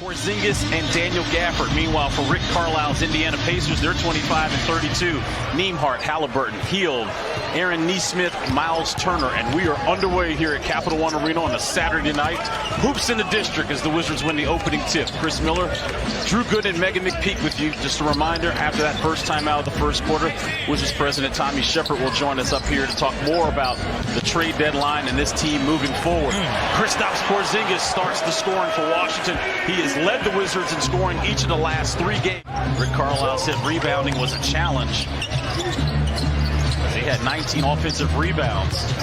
Porzingis and Daniel Gafford. Meanwhile, for Rick Carlisle's Indiana Pacers, they're 25-32. Nembhard, Halliburton, Hield, Aaron Nesmith, Miles Turner, and we are underway here at Capital One Arena on a Saturday night. Hoops in the district as the Wizards win the opening tip. Chris Miller, Drew Gooden, and Megan McPeak with you. Just a reminder, after that first time out of the first quarter, Wizards President Tommy Sheppard will join us up here to talk more about the trade deadline and this team moving forward. Kristaps Porzingis starts the scoring for Washington. He has led the Wizards in scoring each of the last 3 games. Rick Carlisle said rebounding was a challenge. They had 19 offensive rebounds.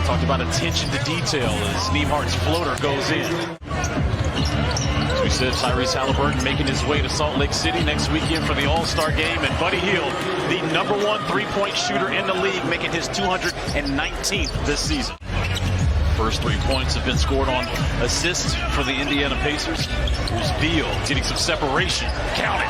Talked about attention to detail as Nembhard's floater goes in. As we said, Tyrese Halliburton making his way to Salt Lake City next weekend for the All-Star game. And Buddy Hield, the #1 3-point shooter in the league, making his 219th this season. First 3 points have been scored on assists for the Indiana Pacers. Here's Beal getting some separation. Count it.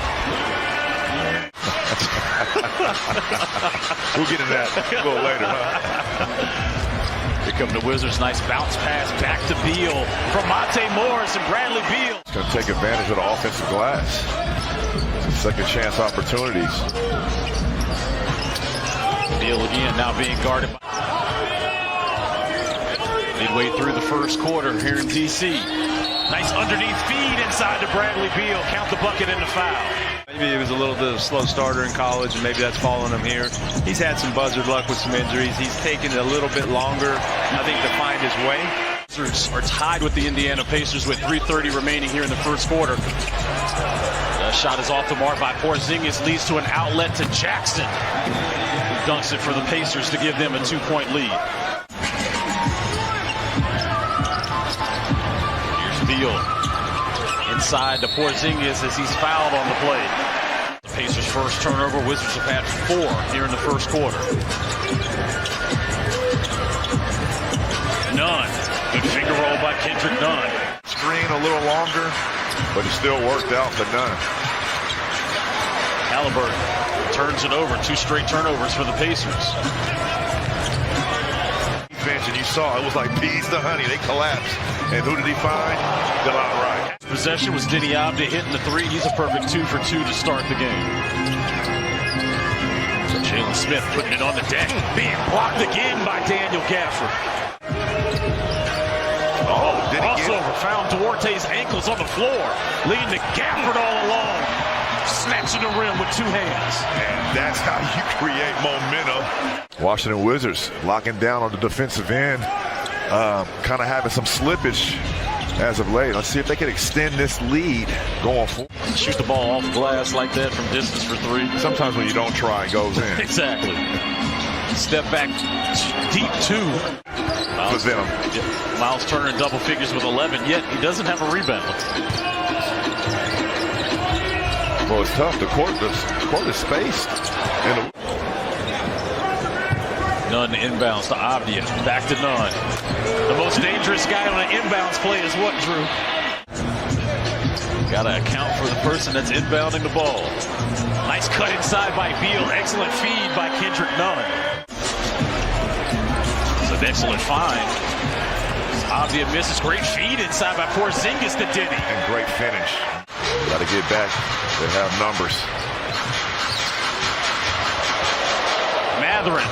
We'll get to that a little later, huh? Here come the Wizards. Nice bounce pass back to Beal from Monte Morris and Bradley Beal. It's going to take advantage of the offensive glass. Second chance opportunities. Beal again now being guarded. Midway through the first quarter here in D.C. Nice underneath feed inside to Bradley Beal. Count the bucket and the foul. Maybe he was a little bit of a slow starter in college, and maybe that's following him here. He's had some buzzard luck with some injuries. He's taken a little bit longer, I think, to find his way. Wizards are tied with the Indiana Pacers with 3:30 remaining here in the first quarter. The shot is off the mark by Porzingis, leads to an outlet to Jackson, who dunks it for the Pacers to give them a 2-point lead. Here's Beal. Inside to Porzingis as he's fouled on the play. The Pacers' first turnover. Wizards have had 4 here in the first quarter. Nunn. Good finger roll by Kendrick Nunn. Screen a little longer, but it still worked out for Nunn. Halliburton turns it over. 2 straight turnovers for the Pacers. Defense, and you saw it was like peas to honey. They collapsed. And who did he find? Delon Wright. Possession was Deni Avdija hitting the 3. He's a perfect 2 for 2 to start the game. So Jalen Smith putting it on the deck. Being blocked again by Daniel Gafford. Crossover found Duarte's ankles on the floor, leading to Gafford all alone. Snatching the rim with 2 hands. And that's how you create momentum. Washington Wizards locking down on the defensive end. Kind of having some slippage as of late. Let's see if they can extend this lead going forward. Shoot the ball off glass like that from distance for 3. Sometimes when you don't try, it goes in. Exactly. Step back deep 2. Miles Turner in double figures with 11, yet he doesn't have a rebound. Well, it's tough. The court is spaced. Nunn inbounds to Avdija. Back to Nunn. The most dangerous guy on an inbounds play is what, Drew? Got to account for the person that's inbounding the ball. Nice cut inside by Beal. Excellent feed by Kendrick Nunn. It's an excellent find. Avdija misses. Great feed inside by Porzingis to Deni. And great finish. Got to get back. They have numbers. Mathurin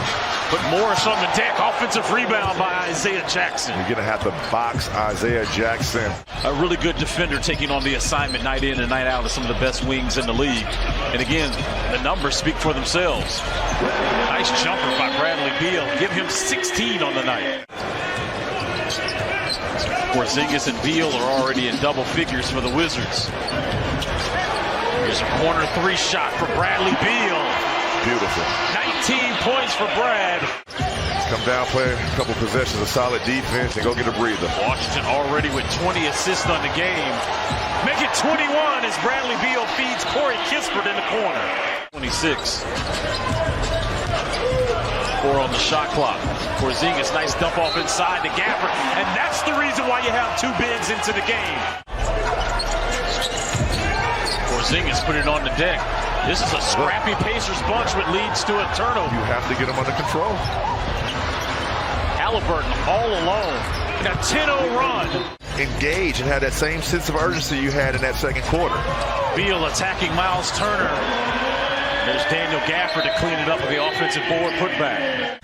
put Morris on the deck. Offensive rebound by Isaiah Jackson. You're going to have to box Isaiah Jackson. A really good defender taking on the assignment night in and night out of some of the best wings in the league. And again, the numbers speak for themselves. Nice jumper by Bradley Beal. Give him 16 on the night. Porzingis and Beal are already in double figures for the Wizards. Here's a corner 3 shot for Bradley Beal. Beautiful. 19 points for Brad. Come down, play a couple possessions of solid defense, and go get a breather. Washington already with 20 assists on the game. Make it 21 as Bradley Beal feeds Corey Kispert in the corner. 26. 4 on the shot clock. Porzingis, nice dump off inside to Gafford. And that's the reason why you have 2 bigs into the game. Porzingis put it on the deck. This is a scrappy Pacers bunch, which leads to a turnover. You have to get them under control. Halliburton all alone in a 10-0 run. engage and have that same sense of urgency you had in that second quarter. Beal attacking Miles Turner. There's Daniel Gafford to clean it up with the offensive board putback.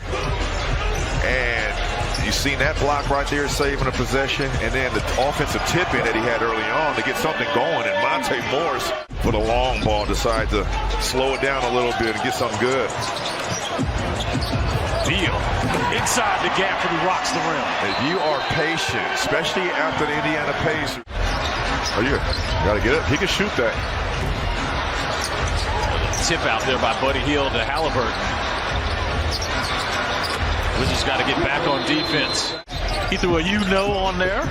And you seen that block right there saving a possession, and then the offensive tip-in that he had early on to get something going, and Monte Morris for the long ball decided to slow it down a little bit and get something good. Beal inside the Gafford who rocks the rim. If you are patient, especially after the Indiana Pacers, gotta get it. He can shoot that. Tip out there by Buddy Hield to Halliburton. Wizards got to get back on defense. He threw a on there.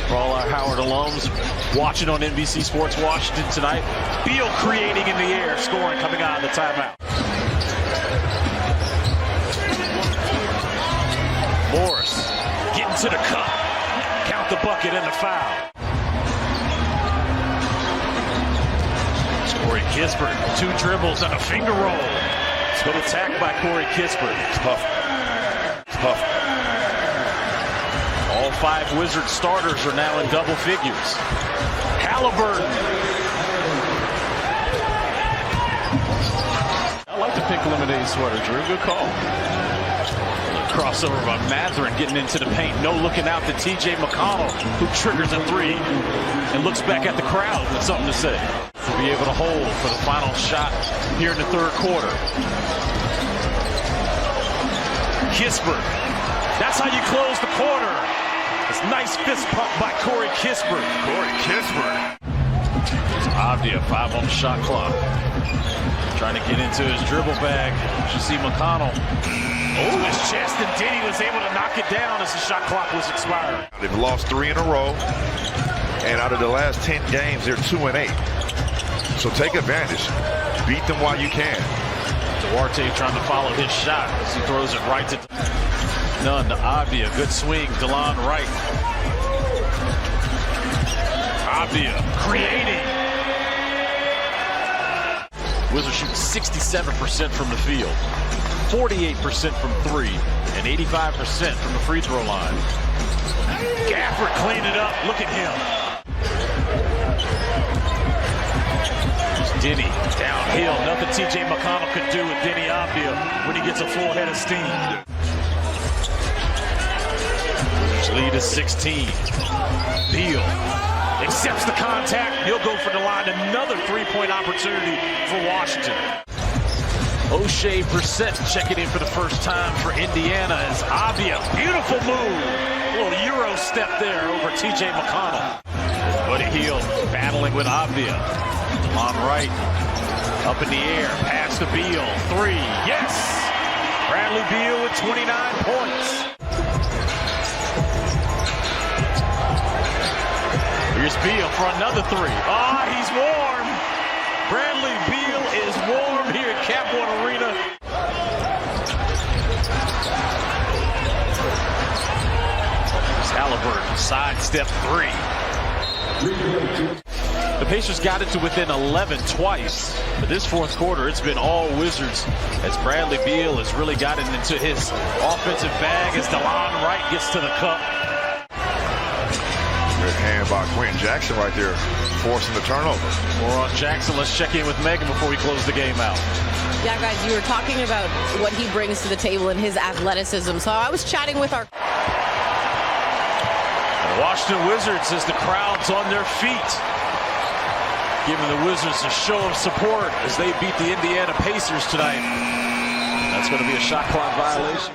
For all our Howard alums watching on NBC Sports Washington tonight. Beal creating in the air, scoring coming out of the timeout. Morris getting to the cup. Count the bucket and the foul. Corey Kispert, 2 dribbles and a finger roll. Good attack by Corey Kispert. Tough. All 5 Wizards starters are now in double figures. Halliburton. I like the pink lemonade sweater, Drew. Good call. Crossover by Mathurin getting into the paint. No looking out to TJ McConnell, who triggers a 3 and looks back at the crowd with something to say. To be able to hold for the final shot here in the third quarter. Kispert. That's how you close the quarter. This nice fist pump by Corey Kispert. Avdia, 5 on the shot clock. Trying to get into his dribble bag. You see McConnell. Oh, his chest, and Diddy was able to knock it down as the shot clock was expired. They've lost 3 in a row, and out of the last 10 games, they're 2-8. So take advantage. Beat them while you can. Duarte trying to follow his shot as he throws it right to none to Avdia. Good swing, DeLon Wright. Avdia creating. Wizards shoot 67% from the field, 48% from 3, and 85% from the free throw line. Gafford cleaned it up. Look at him. Denny downhill. Nothing TJ McConnell could do with Denny Avdia when he gets a full head of steam. Wizards lead is 16. Beal accepts the contact. He'll go for the line. Another 3-point opportunity for Washington. O'Shea Brissett checking in for the first time for Indiana as Avdia. Beautiful move. A little Euro step there over TJ McConnell. Buddy Hield battling with Avdia. DeLon Wright up in the air. Pass to Beal. 3. Yes! Bradley Beal with 29 points. Here's Beal for another 3. He's warm. Bradley Beal is warm here at Cap One Arena. Here's Halliburton, sidestep 3. The Pacers got it to within 11 twice, but this fourth quarter, it's been all Wizards as Bradley Beal has really gotten into his offensive bag as DeLon Wright gets to the cup. Good hand by Quentin Jackson right there, forcing the turnover. More on Jackson. Let's check in with Megan before we close the game out. Yeah, guys, you were talking about what he brings to the table and his athleticism. So I was chatting with our Washington Wizards as the crowd's on their feet, giving the Wizards a show of support as they beat the Indiana Pacers tonight. That's going to be a shot clock violation.